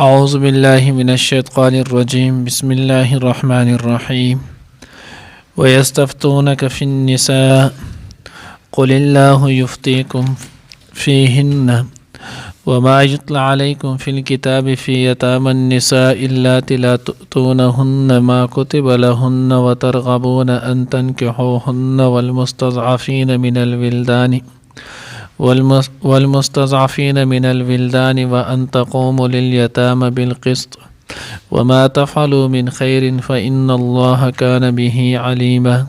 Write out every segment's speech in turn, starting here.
أعوذ بالله من الشيطان الرجيم بسم الله الرحمن الرحيم ويستفتونك في النساء قل الله يفتيكم فيهن وما يتلى عليكم في الكتاب في يتامى النساء اللاتي لا تؤتونهن ما كتب لهن وترغبون أن تنكحوهن والمستضعفين من الولدان وأن تقوموا لليتامى بالقسط وما تفعلوا من خير فإن الله كان به عليما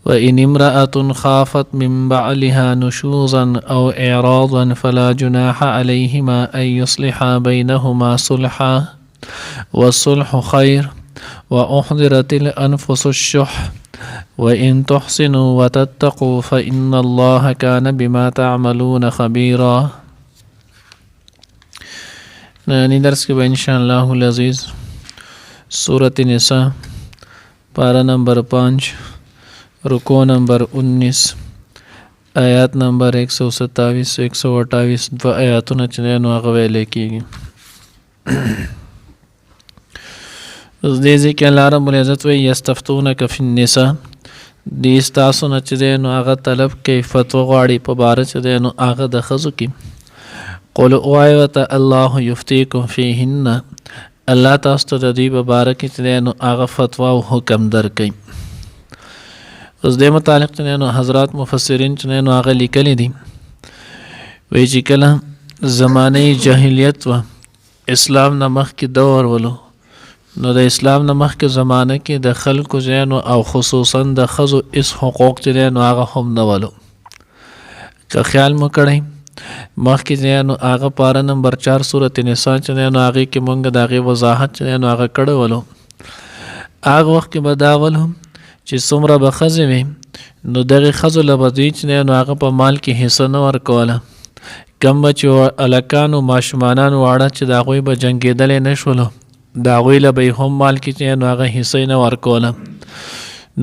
وإن امرأة خافت من بعلها نشوزا أو إعراضا فلا جناح عليهما أن يصلحا بينهما صلحا والصلح خير وأحضرت الأنفس الشح وإن تحسنوا وتتقوا فإن الله كان بما تعملون خبيرا. نانی درس کے ان شاء اللہ العزیز سورۃ نساء پارہ نمبر 5 رکوع نمبر 19 آیات نمبر 127 128 دو آیاتونه چې نو هغه ویل کېږي. اوس دې ځکه الله رب العزت وی یستفتونک فی النساء دې ستاسو نه چې نو هغه طلب کوي فتوا غواړي په باره چې نو هغه د ښځو کې قل اوایت الله یفتیکم فیهن الله تاسو ته د دې په باره کې چې نو هغه فتوا او حکم درکوي. اوس دې متعلق چې نو حضرات مفسرین چې نو هغه لیکلي دي وایي چې کله زمانه جاهلیت و اسلام نه مخکې دور ولو نو د اسلام نه مخکې زمانه کې د خلکو ځینو او خصوصا د ښځو اس حقوق چې نو هغه هم نه ولو. که خیال مو کړئ مخکې ځینو هغه پاره نمبر 4 سورۃ نساء چې نو هغې کې مونږ د هغې وضاحت چې نو هغه کړی ولو. هغه وخت کې به دا ولو چې څومره به ښځې وي نو دغې ښځو له به دوی چې نو هغه په مال کې حصه نه ورکوله. کم به چې هلکان و ماشومانان واړه چې د هغوی به جنګېدلی نه شولو د هغوی له به یې هم مال کې چې نو هغه حصه یې نه ورکوله.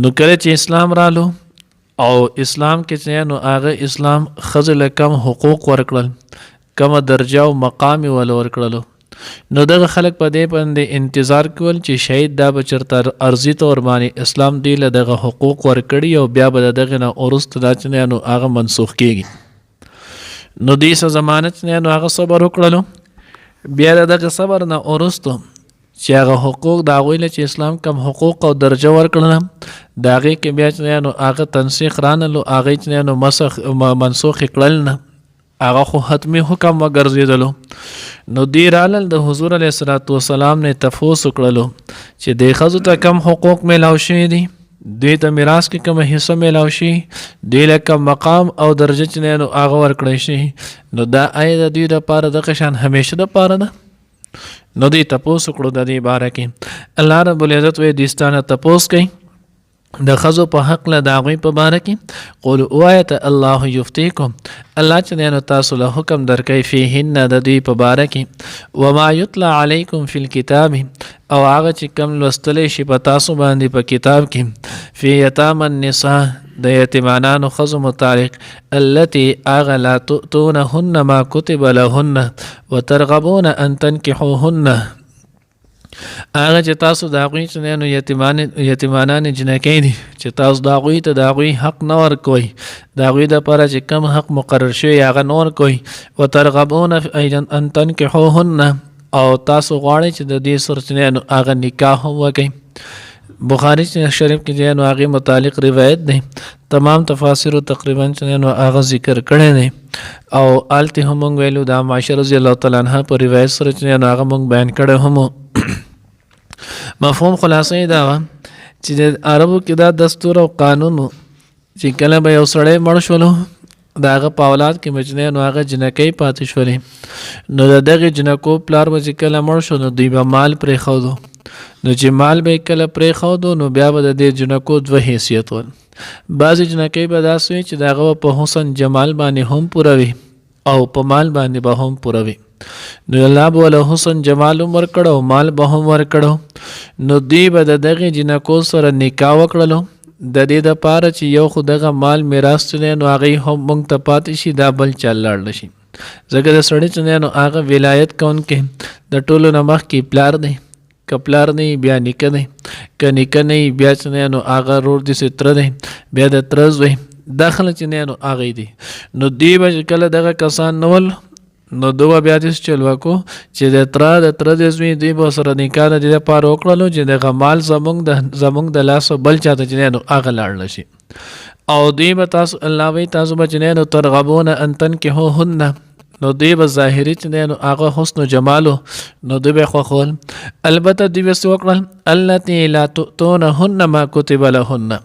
نو کله چې اسلام رالو او اسلام کې چې نو هغه اسلام ښځو له کم حقوق ورکړل کمه درجه او مقام یې ول ورکړلو نو دغه خلک په دې باندې انتظار کول چې شاید دا به چېرته ارضي طور باندې اسلام دوی له دغه حقوق ورکړي او بیا به د دغې نه وروسته دا چې نو هغه منسوخ کېږي. نو دې څه زمانه چې نو هغه صبر وکړلو بیا د دغه صبر نه وروسته چې هغه حقوق د هغوی له چې اسلام کم حقوق او درجه ورکړله د هغې کې بیا چې نو هغه تنسیخ رانلو هغې چې نو منسوخ یې کړل نه هغه خو حتمي حکم وګرځېدلو. نو دوی رالل د حضور علیه الصلاة والسلام نه تفوس وکړلو چې دې ښځو ته کم حقوق میلاو شوي دي دوی ته میراث کې کومه حصه میلاو شي دوی له کم مقام او درجه چې نو هغه ورکړی شي نو دا آیا د دوی دپاره دغه شان همیشه دپاره ده. نو دوی تپوس وکړو د دې باره کې الله رب العزت وایي دوی ستا نه تپوس کوي د ښځو په حق له د هغوی په باره کې قل ووایه الله یفتیکم الله چې نو تاسو له حکم درکوي فیهن د دوی په باره کې وما یتلی علیکم فی الکتاب او هغه چې کم لوستلی شي په تاسو باندې په کتاب کې فی یتامى النساء د یتیمانانو ښځو متعلق التي هغه لا تؤتونهن ما کتب لهن وترغبون ان تنکحوهن هغه چې تاسو د هغوی چې نو یتیمانان جنکۍ دي چې تاسو د هغوی ته د هغوی حق نه ورکوئ د هغوی دپاره چې کم حق مقرر شوی هغه نه ورکوئ وترغبون ان تنکحوهن او تاسو غواړئ چې د دې سره چې نو هغه نکاح هم وکئ. بخاری شریف کې نو هغې متعلق روایت دی تمام تفاسیرو تقریبا چې نو هغه ذکر کړی دی او هلته هم موږ ویلو د عایشه رضی الله تعالی عنها په روایت سره چې نو هغه موږ بیان کړی هم مفهوم خلاصه دا وه چې د عربو کې دا دستور او قانون چې کله به یو سړی مړ شولو د هغه په اولاد کې مجنې نو هغه جنکۍ پاتې شولې نو د دغې جنکو پلار به چې کله مړ شو نو دوی به مال پرېښودو نو چې مال به یې کله پرېښودو نو بیا به د دې جنکو 2 حیثیت ول. بعضې جنکۍ به داسې وي چې د هغه په حسن جمال باندې هم پوره وي او په مال باندې به هم پوره وي نو الله به وله حسن جمال هم ورکړو او مال به هم ورکړو نو دوی به د دغې جنکو سره نکاح وکړلو د دې دپاره چې یو خو دغه مال میراث چې دی نو هغې هم موږ ته پاتې شي دا بل چا لاړ شي ځکه د سړي چې دی نو هغه ولایت کوونکی د ټولو نه مخکې پلار دی، که پلار نه بیا نیکه دی، که نیکه نه بیا چې دی نو هغه رور داسې تره دی، بیا د تره زوی، دا خلک چې دی نو هغې دي. نو دوی به چې کله دغه کسان نه ول نو دوی به بیا داسې چل وکړو چې د تره د زوی دوی به سره نکاح د دې دپاره وکړلو چې دغه مال زموږ د لاسه بل چاته چې دی نو هغه لاړ نه شي. او دوی به تاسو الله وایي تاسو به چې دی نو ترغبون ان تنکحوهن، نو دوی به ظاهري چې دی نو هغه حسن و جمالو نو دوی به خوښول. البته دوی به څه وکړل التي لا تؤتونهن ما کتب لهن،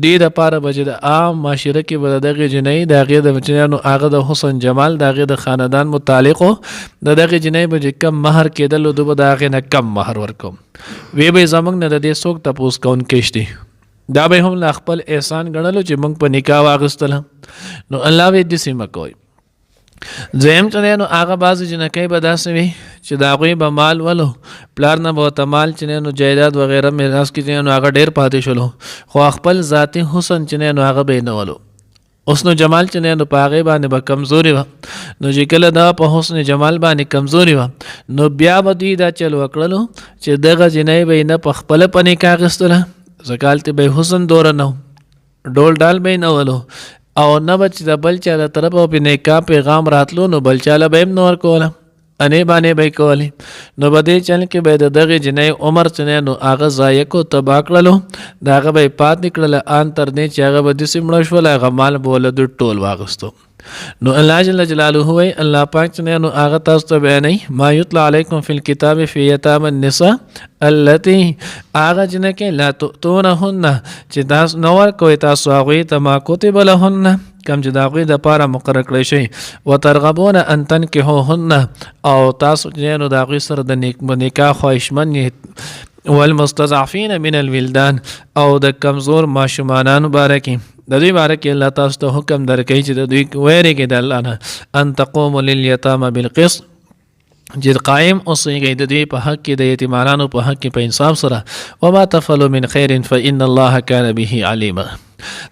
دې دپاره به چې د عام معاشره کې به د دغې جنۍ د هغې د بچیانو هغه د حسن جمال د هغې د خاندان متعلق و د دغې جنۍ به چې کم مهر کېدل دوی به د هغې نه کم مهر ورکوم. وی به زموږ نه د دې څوک تپوس کوونکی شته، دا به هم له خپل احسان ګڼلو چې موږ په نکاح واخیستله. نو الله وایي داسې مه کوئ. دویم چې دی نو هغه بعضې جنکۍ به داسې وي چې د هغوی به مال ولو، پلار نه به ورته مال چې دی نو جایداد وغیره میراث کې چې دی نو هغه ډېر پاتې شولو، خو خپل ذاتي حسن چې دی نو هغه به یې نه ولو. حسن جمال چې دی نو په هغې باندې به کمزوري وه. نو چې کله دا په حسن جمال باندې کمزوري وه نو بیا به دوی دا چل وکړلو چې دغه جنۍ به یې نه په خپله په نکاح اخیستله، ځکه هلته به یې حسن دوره نه و، ډول ډال به یې نه ولو، او نه به چې د بل چا د طرفه په نکاح پیغام راتلو نو بل چاله به یې هم نه ورکوله، انې باندې به یې کولې. نو په دې چل کې به یې د دغې جنۍ عمر چې دی نو هغه ضایع کو تباه کړلو، د هغه به یې پاتې کړله ان تر دې چې هغه به داسې مړه شوله هغه مال به له دوی ټول واخیستو. نو الله جل جلاله وایي الله پاک چې دی نو هغه تاسو ته بیانوي ما یتلی علیکم فی الکتاب فی یتامی النساء التي هغه جنکۍ لا تؤتونهن چې تاسو نه ورکوئ تاسو هغوی ته ما کتب لهن کم چې د هغوی دپاره مقرر کړی شوی، وترغبون ان تنکحوهن او تاسو چې نو د هغوی سره د نکاح خواهشمند یې، والمستضعفین من الولدان او د کمزور ماشومانانو باره کې د دوی باره کې الله تاسو ته حکم درکوي چې د دوی ویرېږئ د الله نه، ان تقوموا للیتامى بالقسط چې قائم اوسئ د دوی په حق کې د یتیمانانو په حق کې په انصاف سره. وما تفعلوا من خیر فإن الله كان به عليما،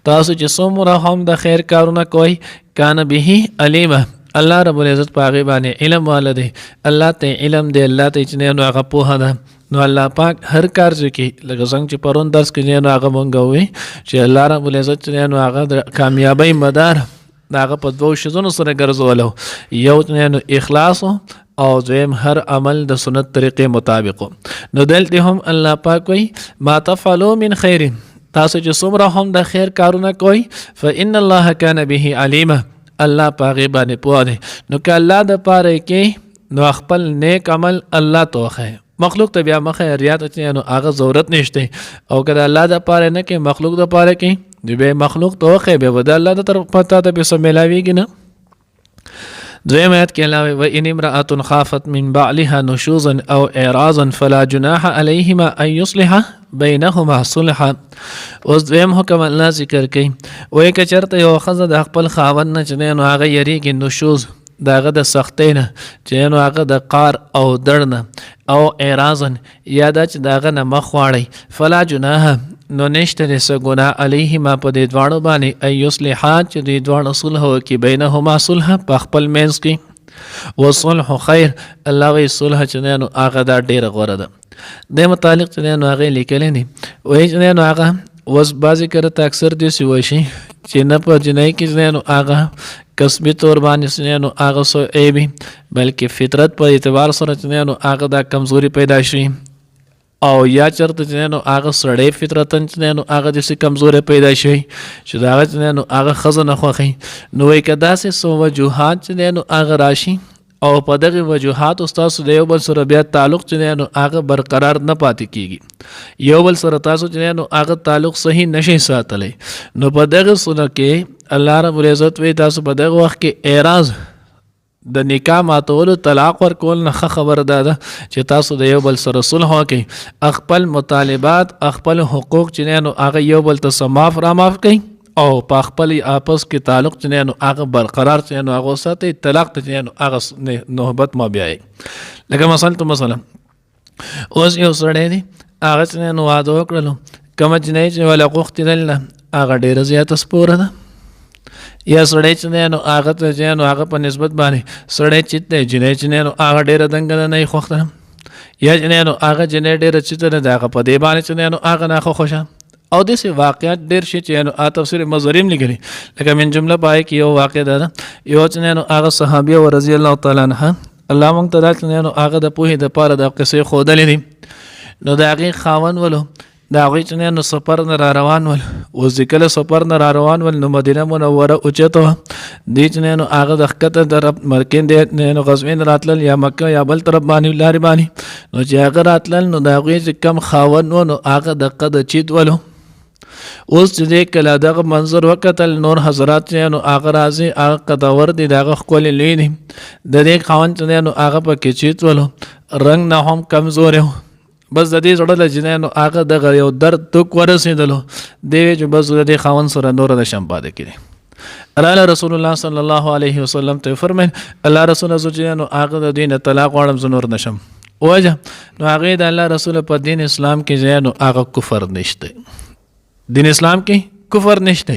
تاسو چې څومره هم د خیر کارونه کوئ کان به علیمه، الله رب العزت په هغې باندې علم والا دی، الله ته علم دی، الله ته چې نو هغه پوهه ده. نو الله پاک هر کار کې لکه څنګه چې پرون درس کې نو هغه مونږ ووایي چې الله رب العزت چې نو هغه د کامیابۍ مدار د هغه په دوو شیزونو سره ګرځولو، یو نو اخلاص او دویم هر عمل د سنت طریقې مطابق. نو دلته هم الله پاک وایي ما تفعلوا من خیر، تاسو چې څومره هم د خیر کارونه کوئ فإن الله كان به علیما، الله په هغې باندې پوه دی. نو که الله دپاره کې نو خپل نیک عمل الله ته وښیه، مخلوق ته بیا مخه ریا ته نو هغه ضرورت نشته، او که د الله دپاره نه کې مخلوق دپاره کې نو بیا مخلوق ته وښیه، بیا به د الله د طرف پتا ته بیا څه میلاویږي نه. دویم آیت کې الله وایي وإن امرأة خافت من بعلها نشوزا او اعراضا فلا جناح علیهما ان یصلحا بینهما صلحا. اوس دویم حکم الله ذکر کوي، وایي که چېرته یوه ښځه د خپل خاوند نه چې دی نو هغه یریږي نشوز د هغه د سختۍ نه چې نو هغه د قار او دړ نه او اعراضا یا دا چې د هغه نه مخ واړئ، فلا جناح نو نشته دی څه ګناه علیهما په دې دواړو باندې ان یصلحا چې دوی دواړه صلح وکړي بینهما صلحا په خپل منځ کې. وصلح خیر، الله وایي صلح چې دی نو هغه دا ډېره غوره ده. دې متعلق چې دی نو هغې لیکلی دي وایي چې دی نو هغه اوس بعضې کله ته اکثر داسې وشي چې نه په جنۍ کې چې دی نو هغه کسبي طور باندې چې دی نو هغه څه عیبي، بلکې فطرت په اعتبار سره چې دی نو هغه دا کمزوري پیدا شي، او یا چېرته چې دی نو هغه سړی فطرتا چې دی نو هغه داسې کمزوری پیدا شي چې د هغه چې دی نو هغه ښځه نه خوښوي. نو وایي که داسې څه وجوهات چې دی نو هغه راشي او په دغې وجوهاتو ستاسو د یو بل سره بیا تعلق چې دی نو هغه برقرار نه پاتې کیږي، یو بل سره تاسو چې دی نو هغه تعلق صحیح نشئ ساتلی، نو په دغې صورت کې الله رب العزت وایي تاسو په دغه وخت کې اعراض د نکاح ماتولو طلاق ورکول نه ښه خبره دا ده چې تاسو د یو بل سره صلح وکړئ، خپل مطالبات خپل حقوق چې دی نو هغه یو بل ته څه معاف رامعاف کړئ او په خپل آپس کې تعلق چې دی نو هغه برقرار چې نو هغه وساتئ، طلاق ته چې نو هغه نوبت ما بیایئ. لکه مثلا اوس یو سړی دی هغه چې نو واده وکړلو، کومه جنۍ چې وله غوښتېدل نه هغه ډېره زیاته سپوره ده، یا سړی چې دی نو هغه ته چې نو هغه په نسبت باندې سړی چیت دی جنۍ چې نو هغه ډېره دنګه نه یې خوښته یا چې نو هغه جنۍ ډېره چیته نه د هغه په دې باندې چې نو هغه نه خوښه او داسې واقعات ډېر شي چې نو تفسیر مظهري هم لیکلي لکه من جمله پای کې یو واقع ده یو چې نو هغه صحابیه رضی الله تعالی عنها الله مونږ ته دا چې نو هغه د پوهې دپاره د قصې ښودلې دي نو د هغې خاوند ولو د هغوی چې نو سفر نه را روان ول اوس چې کله سفر نه را روان ول نو مدینه منوره اوچته وه دې چې نو هغه د ښکته طرف مرکین دی نو غزوین راتلل یا مکه یا بل طرف باندې لارې باندې نو چې هغه راتلل نو د هغوی چې کم خاوند و نو هغه دقه د چیت ولو اوس چې دی کله دغه منظر وکتل نور حضرات چې نو هغه راځي هغه قدور دی د هغه ښکلې لوی دی د دې خاوند چې دی نو هغه پکې چیت ولو رنګ نه هم کمزوری و بس د دې زړه له جنۍ نو هغه دغه یو درد توک ورسېدلو دی وی چې بس د دې خاوند سره نوره د شم پاتې کړي راله رسول الله صلی الله علیه وسلم ته فرمایل الله رسول زه چې نو هغه د دین طلاق غواړم زه نور نشم وجه نو هغې د الله رسول په دین اسلام کې چې نو هغه کفر نشته دین اسلام کې کفر نشته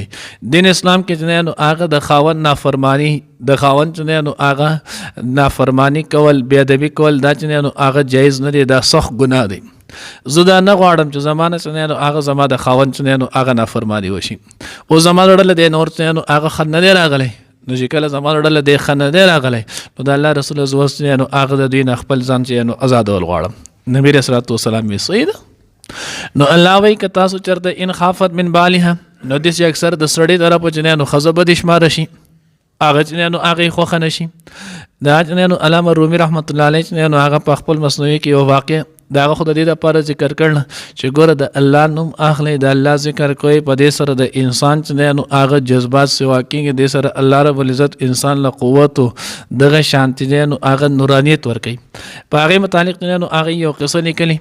دین اسلام کې چې نو هغه د خاوند نافرمانی د خاوند چې نو هغه نافرمانی کول بی ادبي کول دا چې نو هغه جایز نه دی دا سخت ګناه دی زه دا نه غواړم چې زمانه چې نو هغه زما د خاوند چې نو هغه نافرمانی وشي او زما ډله دی نور چې نو هغه ښه نه دی راغلی نو چې کله زما ډله دی ښه نه دی راغلی نو د الله رسول زوست نو هغه د دوی نه خپل ځان چې نو ازادول غواړم نبی رسول الله وسلام وی صحیح ده نو الله وی که تاسو چرته ان خافت من بالها نو داسې اکثر د سړي طرف چې نو ښځه به دې شماره شي هغه چې نو هغې خوښه نه شي دا چې نو علامه رومي رحمت الله علیه چې نو هغه په خپل مصنوعي کې یو واقع د هغه خو د دې دپاره ذکر کړل چې ګوره د الله نوم اخلی د الله ذکر کوئ په دې سره د انسان چې نو هغه جذبات سوا کېږي دې سره الله رب العزت انسان له قوت و دغه شانتي دی نو هغه نورانیت ورکوي په هغې متعلق نو هغې یو قصه لیکلي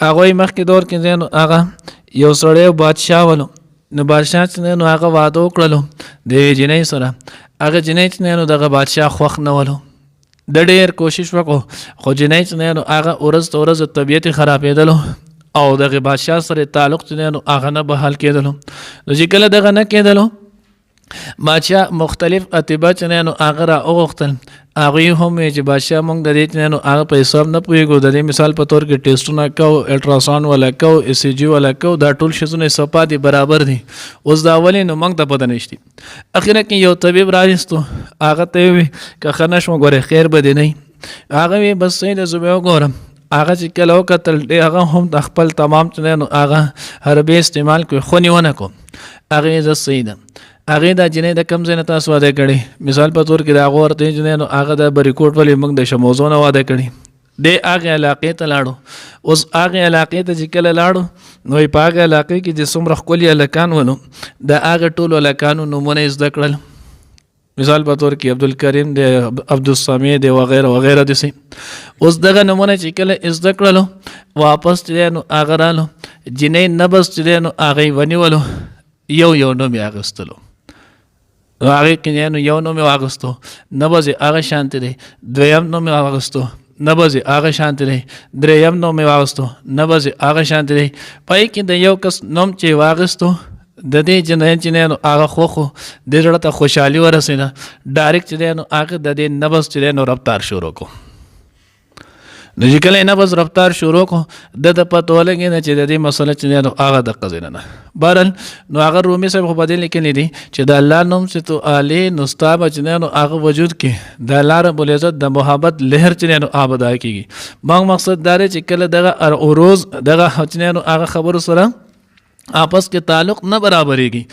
هغوی مخکې دور کې دی نو هغه یو سړی بادشاه ولو نو بادشاه چې نو هغه واده وکړلو د یوې جنۍ سره هغه جنۍ چې نو دغه بادشاه خوښ نه ولو د ډېر کوشش وکړو خو جنۍ چې نو هغه ورځ ته ورځ طبیعت یې خرابېدلو او دغه بادشاه سره تعلق چې نو هغه نه بحال کېدلو نو چې کله دغه نه کېدلو بادشاه مختلف اطبا چې نو هغه را وغوښتل هغوی هم چې بادشاه موږ د دې چې نو هغه په حساب نه پوهېږو د دې مثال په طور کې ټیسټونه کوو الټراساؤنډ والا کوو ای سی جي والا کوو دا ټول شیزونه صفا دي برابر دي اوس دا ولې نو موږ ته پته نشته اخره کې یو طبیب راوستو هغه ته یې وویل که ښه نه شوم ګورې خیر به دې نه هغه وی بس صحیح ده زه به وګورم هغه چې کله وکتل هغه هم د خپل تمام چې نو هغه حربې استعمال کوي خو نیونه کوم هغې زه صحیح ده هغې دا جنۍ د کم ځای نه تاسو واده کړې مثال په طور کې د هغه ورته جنۍ نو هغه د بریکوټ ولې موږ د شموزو نه واده کړي دی هغې علاقې ته لاړو اوس هغې علاقې ته چې کله لاړو نو په هغې علاقې کې چې څومره ښکلي هلکان ولو د هغه ټولو هلکانو نومونه یې زده کړل مثال په طور کې عبدالکریم دی عبدالسمیع دی وغیره وغیره داسې اوس دغه نومونه چې کله زده کړلو واپس چې دی نو هغه رالو جنۍ نبض چې دی نو هغه یې ونیولو یو نوم یې اخیستلو هغې کې نو یو نوم یې واخیستو نبض یې هغه شانتې دی دویم نوم یې واخیستو نبض یې هغه شانتې دی درېیم نوم یې واخیستو نبض یې هغه شانتې دی پای کې د یو کس نوم چې یې واخیستو د دې جنۍ چې نو هغه خوښ و دې زړه ته خوشحالي ورسېده ډایرکټ چې دی نو هغه د دې نبض چې دی نو رفتار شروع کړو نو چې کله یې نبض رفتار شروع کړو ده ته پته ولګېده چې د دې مسله چې دی نو هغه دقه ځای نه ده بهرحال نو هغه رومي صاحب خو په دې لیکلي دي چې د الله نوم چې تو علی نو ستا به چې دی نو هغه وجود کې د الله رب العزت د محبت لهر چې دی نو آباده کېږي موږ مقصد دا دی چې کله دغه عروض دغه چې دی نو هغه خبرو سره आपस کې تعلق نه برابرېږي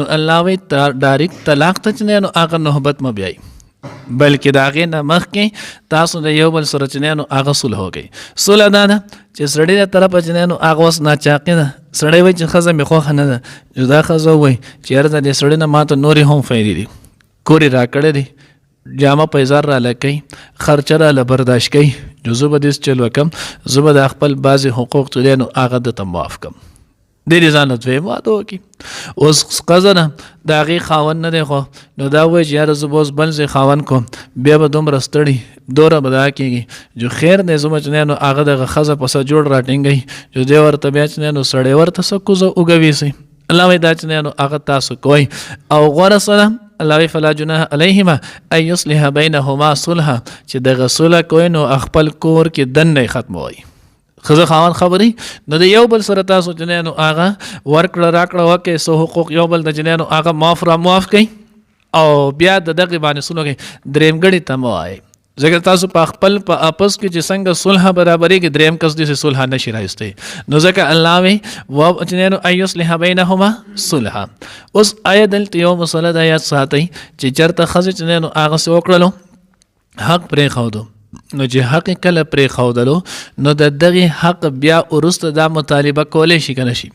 نو الله وی ډایرکټ طلاق ته چې نو هغه نوبت مه بیایي بلکې د هغې نه مخکې تاسو د یو بل سره چې نو هغه صلح وکړئ صلح دا ده چې سړي د طرفه چې نو هغه اوس ناچاقي ده سړی وایي چې ښځه مې خوښه نه ده چې دا ښځه ووایي چې یاره د دې سړي نه ماته نورې هم فایدې دي کور یې راکړی دی جامه پیزار راله کوي خرچه راله برداشت کوي نو زه به داسې چل وکړم زه به د خپل بعضې حقوق چې دی نو هغه درته معاف کړم دې ځان له دویم واده وکړي اوس ښځه ده د هغې خاوند نه دی خو نو دا وایي چې یاره زه به اوس بل ځای خاوند کوم بیا به دومره ستړي دوره به دا کېږي جو خیر دی زما چې نو هغه دغه ښځه پسه جوړ راټینګوي جو دی ورته بیا چې نو سړی ورته څه کوزه اوږوي سي الله وایي دا چې نو هغه تاسو کوئ او غوره سره الله فلا جناح علیهما ان یصلح بینهما صلحا چې د غسل کوي نو خپل کور کې دنه ختموي خزه خاون خبري نو د یو بل سره تاسو جنانو هغه ورکړه راکړه وکي سو حقوق یو بل د جنانو هغه معاف کوي او بیا د دغه باندې سلو کې دریم غړي تموای ځکه تاسو په خپل په اپس کې چې څنګه صلح برابرۍ کې دریم کس دې صلح نشي راځي نو ځکه الله وی و جنانو ايصلح بینهما صلحا اوس آیت دلته یو مسله د آیات ساتي چې چرته خزه جنانو هغه سو کړلو حق پرې خاودو نو چې حق کله پرې خاودلو نو د دغه حق بیا ورسته دا مطالبه کولای شي کنه شي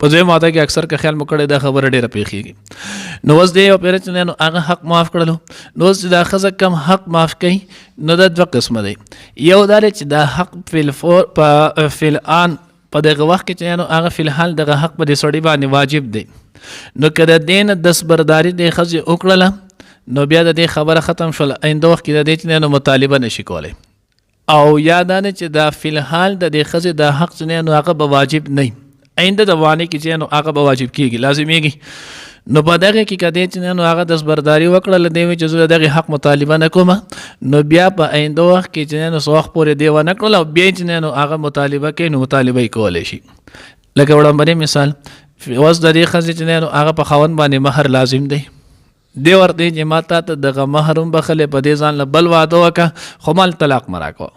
په دې ماده کې اکثر که خیال مکړه دا خبره ډیره پیخیږي نو وس دې اپریشن نو هغه حق معاف کړلو نو چې دا خزه کم حق معاف کړي نو د دوه قسمه دی یو دا چې دا حق فل آن په دغه وخت کې چې نو هغه فل حال دغه حق په دې سړی باندې واجب دی نو کله دین دس برداری د خزه وکړه نو بیا د دې خبره ختم شول آینده وخت کې د دې چې نو مطالبه نشي کولای او یادانه چې دا فل حال د دې خزه د حق چې نو هغه به واجب نه آینده د وانه کې چې نو هغه به واجب کیږي لازميږي نو په دغه کې کده چې نو هغه دس برداری وکړل دی چې زه دغه حق مطالبه نکوم نو بیا په آینده وخت کې چې نو سوخ پورې دی و نه کړل او بیا چې نو هغه مطالبه کوي نو مطالبه کولای شي لکه وړاندې مثال وس د دې خزې چې نو هغه په خاون باندې مہر لازم دی دی ورته چې ماته ته دغه مہرم بخله په دې ځان بل واده وکړه خو مال طلاق مراکو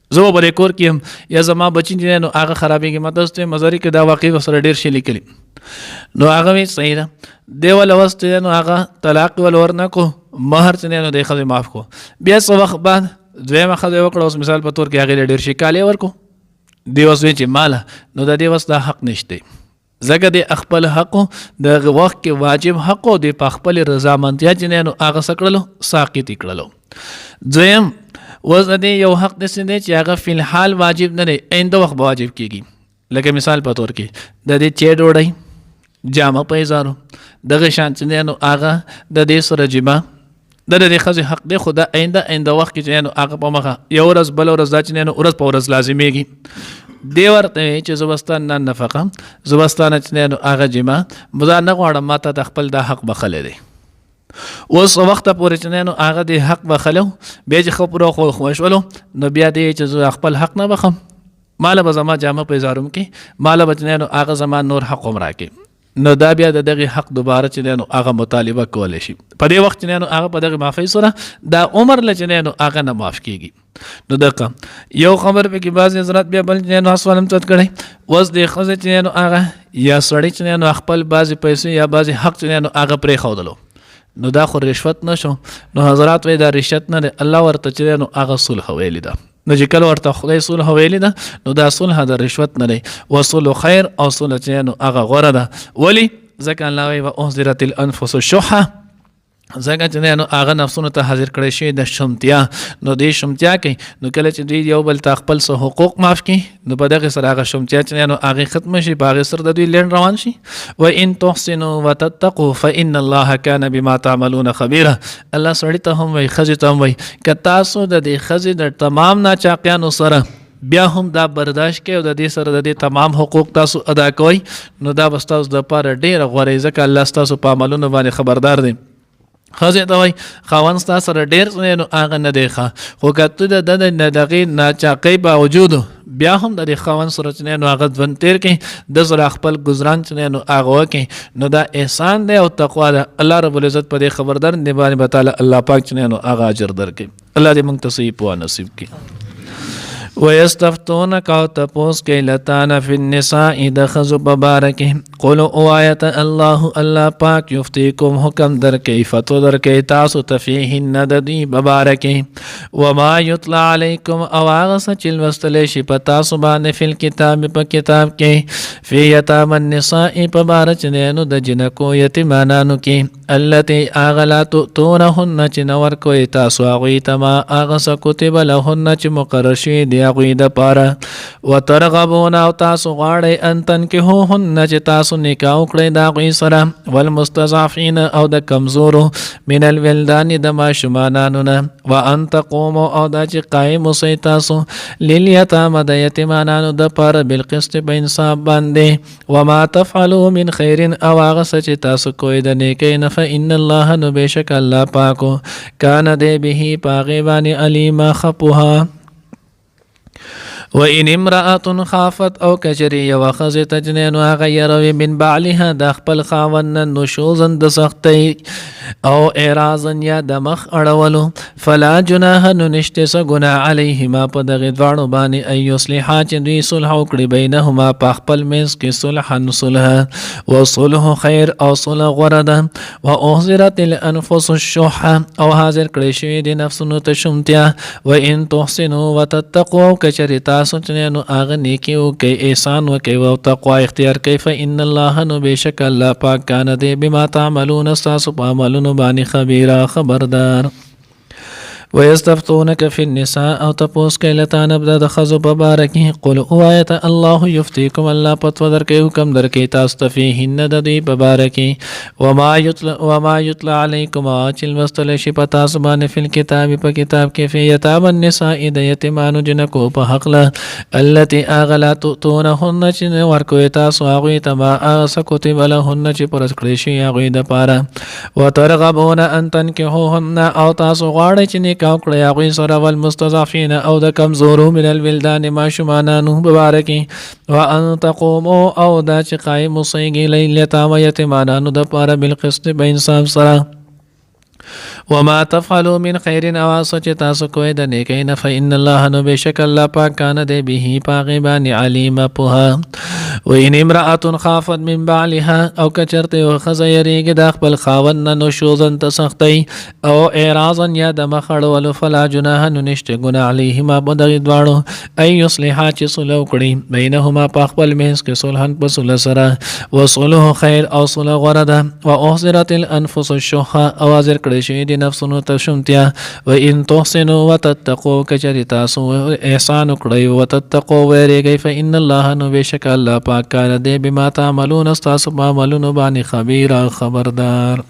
زه به کور کې یا زما بچی چې نو هغه خرابېږي ماته مزاري کې دا واقع سره ډیر شي لیکلي نو هغه وی صحیح ده دی ول واستې نو هغه طلاق ول ورنکو مہر چې نو د خزه معاف کو بیا څو وخت بعد دویمه خزه وکړه اوس مثال په تور کې هغه ډیر شي کاله ورکو دی وس چې مال نو د دې وس دا حق نشته زګه د خپل حق د وخت کې واجب حق او د خپل رضامندیا چې نو هغه سکړلو ساقط کړلو دویم وز دې یو حق دې چې هغه فی الحال واجب نه دی آینده وخت واجب کیږي لکه مثال په تور کې د دې چې ډوړی جامه پیزارو دغه شان چې نو هغه د دې سره جما د دې خزه حق دی خدا آینده وخت کې نو هغه په مخه یو ورځ بل ورځ چې نو ورځ په ورځ لازميږي دی ورته چې زبستان نه نفقه زبستان چې نو هغه جما مزه نه غواړم ماته د خپل د حق بخله دی اوس وخت پورې چې نو هغه د حق بخلو بیا چې خبره خو خوشولو نو بیا دې چې خپل حق نه بخم مال به زما جامه په زاروم کې مال به نو هغه زما نور حق عمره کې نو دا بیا دغه حق دوباره چې نو هغه مطالبه کول شي په دې وخت نو هغه په دغه معافی سره دا عمر لچ نو هغه نه معاف کیږي نو دغه یو خبر په کې بعض حضرات بیا بل نو اسوالم چت کړي وس د خزه چې نو هغه یا سړی چې نو خپل بعض پیسې یا بعض حق چې نو هغه پرې خودلو نو دا خو رشوت نشو نو حضرات وای دا رشوت نه الله ورته چې نو هغه صلح ویل دا نو چې کله ورته خدای صلح ویل دا نو دا صلح د رشوت نه دی وصلح خیر او صلح چې نو هغه غوړه ده ولی ځکه الله وای واحذرت الانفس الشح ځکه چې نو هغه نفسونو ته حاضر کړی شي د شمتیا نو دې شمتیا کې نو کله چې دوی یو بل ته خپل سه حقوق معاف کړي نو په دغه سره هغه شمتیا چې نو هغه ختم شي په هغه سره د دوی لین روان شي و ان تحسنوا وتتقوا فان الله كان بما تعملون خبيرا الله سړی ته هم وای خزه ته هم وای ک تاسو د دې خزه د تمام ناچاقیانو سره بیا هم دا برداشت کوي او د دې سره د دې تمام حقوق تاسو ادا کوئ نو دا بستاوس د پاره ډیر غوړی ځکه الله تاسو په عملونو باندې خبردار دی خزه ته وای خاون ستا سره ډیر نو هغه نه دی خو کته د دغه ناچاقي باوجود بیا هم د خاون سره نو هغه ځون تیر کې د زړه خپل گزاران نو هغه کې نو دا احسان دی او تقوا ده الله رب العزت په دې خبردار دی باندې تعالی الله پاک نو هغه اجر درکې الله دې موږ ته صحیح په نصیب کړي ويستفتونك تپوس کې لتانا فی النساء دخذ ببارکه قل او آیت الله پاک یفتیکم حکم در کې فتو در کې تاسو تفیهن د دې ببارکه وما یطلع علیکم او هغه چې واستل شي په تاسو باندې فل کتاب په کتاب کې فی یتام النساء په بارچ نو د جنکو یتیمانانو کې التی اغلات تونهن چې نور کوي تاسو هغه تما هغه کتب لهن چې مقرر شي دی هغوی دپاره وترغبون او تاسو غواړئ ان تنکحوهن چې تاسو نکاح وکړئ د هغوی سره والمستضعفین او د کمزورو من الولدان د ماشومانانو نه وان تقوموا او دا چې قایم اوسئ تاسو لیلیتامه د یتیمانانو دپاره بالقسط په انصاف باندې وما تفعلوا من خیر او هغه څه چې تاسو کوئ د نیکۍ نه فإن الله نو بېشک الله پاکو کان دی به په هغې باندې علیما خپوها وإن امرأة خافت او کچری یو ښځې تجنې نو هغه یروي من بعلها د خپل خاوند نه نشوزا د سختۍ او اعراضا یا د مخ اړولو فلا جناح نو نشته څه ګناه علیهما په دغې دواړو باندې ان یصلحا چې دوی صلح وکړي بینهما په خپل منځ کې صلحا صلح وصلح خیر او صلح غوره ده واحضرت الانفس الشح او حاضر کړی شوي د نفسونو ته شومتیا وان تحسنوا وتتقوا کچری تاسو چې نو هغه نیکي وکړئ احسان وکړئ او تقوا اختیار کړئ فإن الله نو بېشک الله پاک کان دی بما تعملون ستاسو په عملونو باندې خبیره خبردار ويستفتونك في النساء او تپوس کوي لتان ابدا د ښځو په باره کې قل اوایه الله یفتیکم الله فتوا درکوي حکم درکوي تاسو ته فیهن د دوی په باره کې وما یتلا علیکم چې لوستلی شي په تاسو باندې فی الکتاب په کتاب کې فی یتام النساء د یتیمانو جنکو په حقله التي هغه لا تؤتونهن چې نه ورکوئ تاسو هغوی ته ما هغه څه کتب لهن چې فرض کړی شي هغوی دپاره وترغبون ان تنکحوهن او تاسو غواړئ چې نکاح وکړئ هغوی سره والمستضعفین او د کمزورو من الولدان ماشومانانو په باره کې وان تقوموا او دا چې قایم اوسئ لیتامه یتیمانانو دپاره بالقسط په انصاف سره وما تفعلوا من خیر او څه چې تاسو کوئ د نیکۍ نه فإن الله نو بېشک الله پاک کان دی به په هغې باندې علیمه پوهه وإن امرأة خافت من بعلها او کچرته یو ښځه یریږي د خپل خاوند نه نشوزا ته سختۍ او اعراضا یا د مخ اړولو فلا جناح نو نشته ګناه علیهما په دغې دواړو ان یصلحا چې صلح وکړي بینهما په خپل منځ کې صلحا په صلح سره وصلح خیر او صلح غوره ده واحضرت الانفس الشح او حاضر کړی شوي د نفسونو ته شومتیا وان تحسنوا وتتقوا کچرې تاسو احسان وکړئ وتتقوا ویریږئ فإن الله نو بېشک الله پاک کار دی بما تعملون ستاسو په عملونو باندې خبیره خبردار